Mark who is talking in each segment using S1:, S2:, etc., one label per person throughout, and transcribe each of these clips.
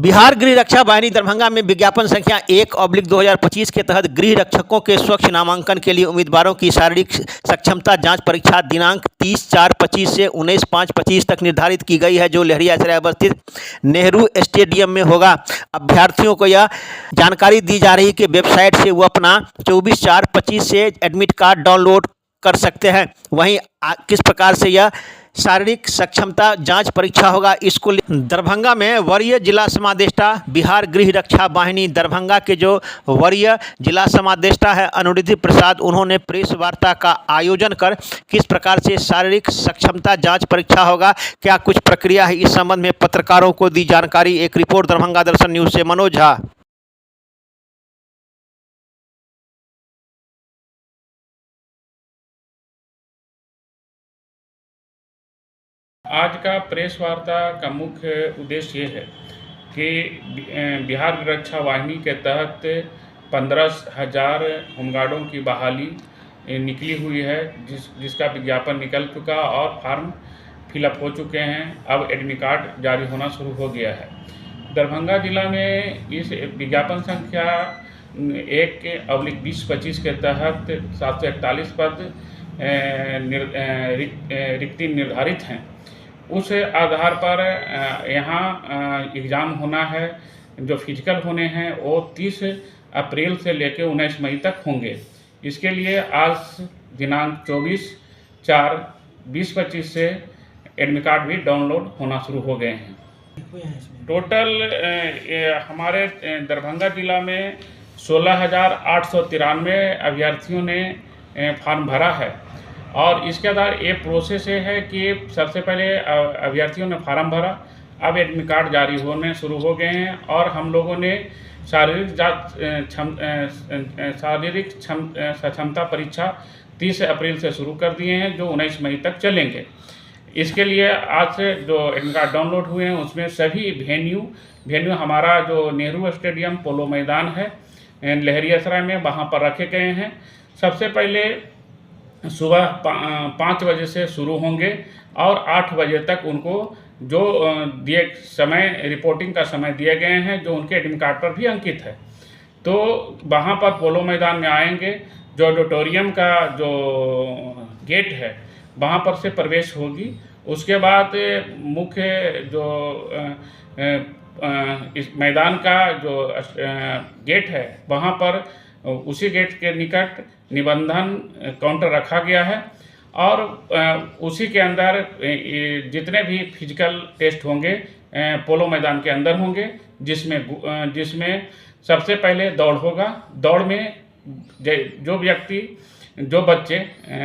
S1: बिहार गृह रक्षा वाहिनी दरभंगा में विज्ञापन संख्या 1/2025 के तहत गृह रक्षकों के स्वच्छ नामांकन के लिए उम्मीदवारों की शारीरिक सक्षमता जांच परीक्षा दिनांक 30/4/25 से 19/5/25 तक निर्धारित की गई है, जो लहरियासराय अवस्थित नेहरू स्टेडियम में होगा। अभ्यर्थियों को यह जानकारी दी जा रही है कि वेबसाइट से वो अपना 24/4/25 से एडमिट कार्ड डाउनलोड कर सकते हैं। वहीं किस प्रकार से यह शारीरिक सक्षमता जांच परीक्षा होगा, इसको दरभंगा में वरीय जिला समादेष्टा बिहार गृह रक्षा वाहिनी दरभंगा के जो वरीय जिला समादेष्टा है अनुरुद्धि प्रसाद, उन्होंने प्रेस वार्ता का आयोजन कर किस प्रकार से शारीरिक सक्षमता जांच परीक्षा होगा, क्या कुछ प्रक्रिया है, इस संबंध में पत्रकारों को दी जानकारी। एक रिपोर्ट दरभंगा दर्शन न्यूज से मनोज झा।
S2: आज का प्रेस वार्ता का मुख्य उद्देश्य ये है कि बिहार रक्षा वाहिनी के तहत 15,000 होमगार्डों की बहाली निकली हुई है, जिसका विज्ञापन निकल चुका और फॉर्म फिलअप हो चुके हैं। अब एडमिट कार्ड जारी होना शुरू हो गया है। दरभंगा जिला में इस विज्ञापन संख्या 1/2025 के तहत 741 पद रिक्ति निर्धारित हैं। उस आधार पर यहाँ एग्ज़ाम होना है। जो फिजिकल होने हैं वो 30 अप्रैल से लेकर 19 मई तक होंगे। इसके लिए आज दिनांक 24/4/2025 से एडमिट कार्ड भी डाउनलोड होना शुरू हो गए हैं। टोटल हमारे दरभंगा जिला में 16,893 अभ्यर्थियों ने फॉर्म भरा है और इसके आधार ये प्रोसेस है कि सबसे पहले अभ्यर्थियों ने फार्म भरा, अब एडमिट कार्ड जारी होने शुरू हो गए हैं और हम लोगों ने शारीरिक सक्षमता परीक्षा 30 अप्रैल से शुरू कर दिए हैं, जो 19 मई तक चलेंगे। इसके लिए आज से जो एडमिट कार्ड डाउनलोड हुए हैं उसमें सभी वेन्यू हमारा जो नेहरू स्टेडियम पोलो मैदान है लहरियासराय में, वहाँ पर रखे गए हैं। सबसे पहले सुबह 5 बजे से शुरू होंगे और 8 बजे तक उनको जो दिए समय रिपोर्टिंग का समय दिए गए हैं, जो उनके एडमिट कार्ड पर भी अंकित है। तो वहाँ पर पोलो मैदान में आएंगे, जो ऑडिटोरियम का जो गेट है वहाँ पर से प्रवेश होगी। उसके बाद मुख्य जो इस मैदान का जो गेट है वहाँ पर उसी गेट के निकट निबंधन काउंटर रखा गया है और उसी के अंदर जितने भी फिजिकल टेस्ट होंगे पोलो मैदान के अंदर होंगे, जिसमें सबसे पहले दौड़ होगा। दौड़ में जो बच्चे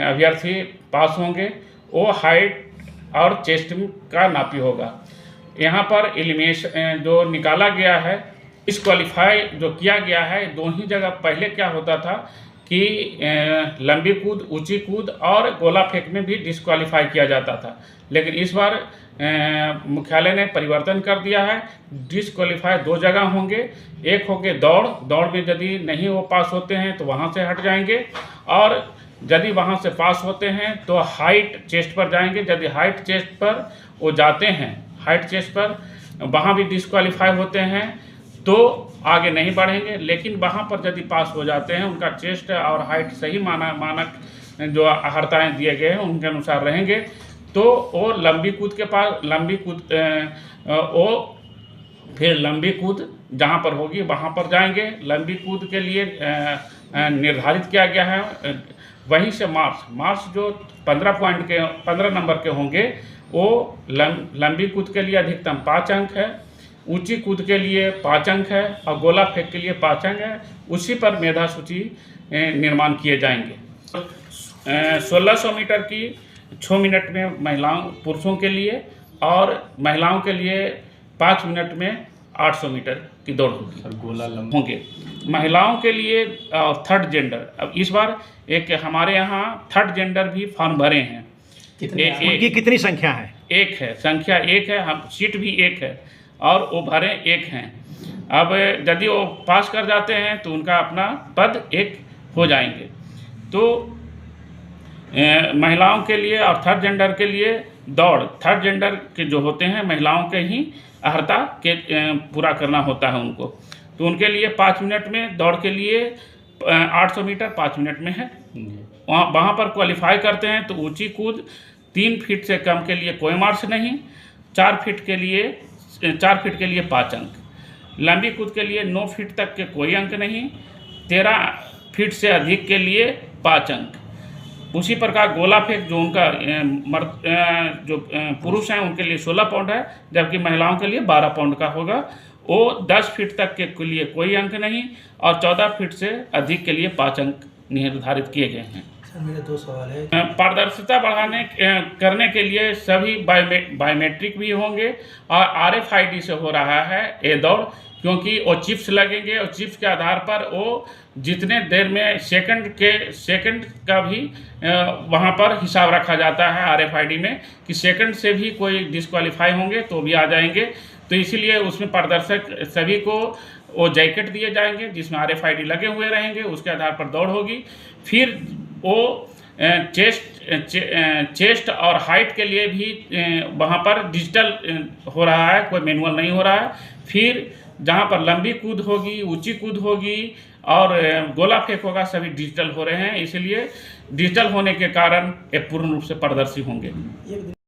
S2: अभ्यर्थी पास होंगे वो हाइट और चेस्ट का नापी होगा। यहाँ पर एलिमिनेशन जो निकाला गया है, डिस्क्वालीफाई जो किया गया है, दो ही जगह पहले क्या होता था कि लंबी कूद, ऊंची कूद और गोला फेंक में भी डिस्क्वालीफाई किया जाता था, लेकिन इस बार मुख्यालय ने परिवर्तन कर दिया है। डिस्क्वालीफाई 2 जगह होंगे, एक होंगे दौड़ में यदि नहीं वो पास होते हैं तो वहाँ से हट जाएंगे और यदि वहाँ से पास होते हैं तो हाइट चेस्ट पर जाएंगे। यदि हाइट चेस्ट पर वो जाते हैं, हाइट चेस्ट पर वहाँ भी डिस्क्वालीफाई होते हैं तो आगे नहीं बढ़ेंगे, लेकिन वहाँ पर यदि पास हो जाते हैं, उनका चेस्ट और हाइट सही मानक जो अहर्ताएँ दिए गए हैं उनके अनुसार रहेंगे, तो वो लंबी कूद जहाँ पर होगी वहाँ पर जाएंगे। लंबी कूद के लिए निर्धारित किया गया है। वहीं से मार्च जो 15 नंबर के होंगे वो लंबी कूद के लिए अधिकतम 5 अंक है, ऊंची कूद के लिए 5 अंक है और गोला फेंक के लिए 5 अंक है। उसी पर मेधा सूची निर्माण किए जाएंगे। 1600 मीटर की 6 मिनट में पुरुषों के लिए और महिलाओं के लिए 5 मिनट में 800 मीटर की दौड़ होगी। गोला होंगे महिलाओं के लिए और थर्ड जेंडर। अब इस बार एक हमारे यहाँ थर्ड जेंडर भी फॉर्म भरे हैं।
S1: उनकी कितनी संख्या है?
S2: संख्या एक है, हम सीट भी एक है और वो भरे एक हैं। अब यदि वो पास कर जाते हैं तो उनका अपना पद एक हो जाएंगे। तो महिलाओं के लिए और थर्ड जेंडर के लिए दौड़, थर्ड जेंडर के जो होते हैं महिलाओं के ही अर्हता के पूरा करना होता है उनको। तो उनके लिए 5 मिनट में, दौड़ के लिए 800 मीटर 5 मिनट में है। वहाँ पर क्वालिफाई करते हैं तो ऊंची कूद 3 फीट से कम के लिए कोई मार्क्स नहीं, 4 फीट के लिए 5 अंक, लंबी कूद के लिए 9 फीट तक के कोई अंक नहीं, 13 फीट से अधिक के लिए 5 अंक। उसी प्रकार गोला फेंक जो उनका पुरुष हैं उनके लिए 16 पाउंड है, जबकि महिलाओं के लिए 12 पाउंड का होगा। वो 10 फीट तक के लिए कोई अंक नहीं और 14 फीट से अधिक के लिए 5 अंक निर्धारित किए गए हैं।
S3: सर मेरे 2 सवाल है।
S2: पारदर्शिता करने के लिए सभी बायोमेट्रिक भी होंगे और RFID से हो रहा है ये दौड़, क्योंकि वो चिप्स लगेंगे और चिप्स के आधार पर वो जितने देर में सेकंड का भी वहाँ पर हिसाब रखा जाता है RFID में कि सेकंड से भी कोई डिस्क्वालीफाई होंगे तो भी आ जाएंगे। तो इसीलिए उसमें पारदर्शक सभी को वो जैकेट दिए जाएंगे जिसमें RFID लगे हुए रहेंगे, उसके आधार पर दौड़ होगी। फिर वो चेस्ट और हाइट के लिए भी वहाँ पर डिजिटल हो रहा है, कोई मैनुअल नहीं हो रहा है। फिर जहाँ पर लंबी कूद होगी, ऊंची कूद होगी और गोला फेंक होगा, सभी डिजिटल हो रहे हैं। इसलिए डिजिटल होने के कारण ये पूर्ण रूप से पारदर्शी होंगे।